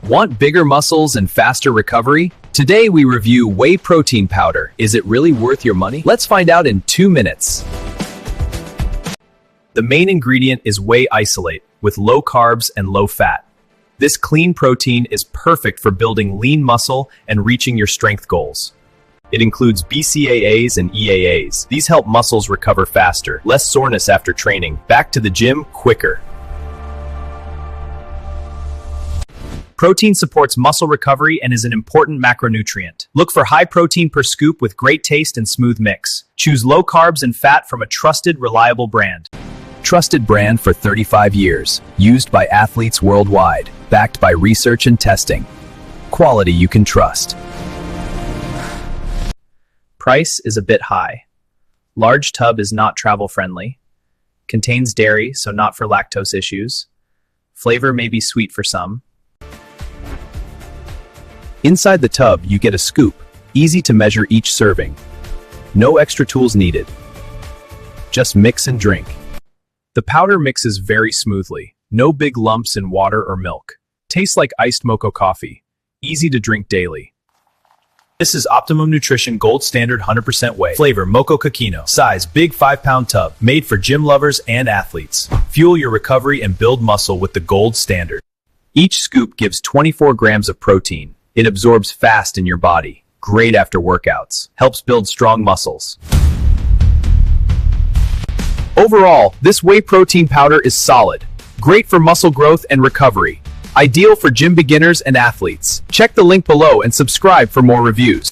Want bigger muscles and faster recovery? Today we review Whey Protein Powder. Is it really worth your money? Let's find out in 2 minutes. The main ingredient is whey isolate, with low carbs and low fat. This clean protein is perfect for building lean muscle and reaching your strength goals. It includes BCAAs and EAAs. These help muscles recover faster, less soreness after training, back to the gym quicker. Protein supports muscle recovery and is an important macronutrient. Look for high protein per scoop with great taste and smooth mix. Choose low carbs and fat from a trusted, reliable brand. Trusted brand for 35 years, used by athletes worldwide, backed by research and testing. Quality you can trust. Price is a bit high. Large tub is not travel friendly. Contains dairy, so not for lactose issues. Flavor may be sweet for some. Inside the tub, you get a scoop, easy to measure each serving. No extra tools needed. Just mix and drink. The powder mixes very smoothly. No big lumps in water or milk. Tastes like iced mocha coffee. Easy to drink daily. This is Optimum Nutrition Gold Standard 100% whey. Flavor Mocha Cappuccino. Size big 5-pound tub. Made for gym lovers and athletes. Fuel your recovery and build muscle with the Gold Standard. Each scoop gives 24 grams of protein. It absorbs fast in your body. Great after workouts. Helps build strong muscles. Overall, this whey protein powder is solid. Great for muscle growth and recovery. Ideal for gym beginners and athletes. Check the link below and subscribe for more reviews.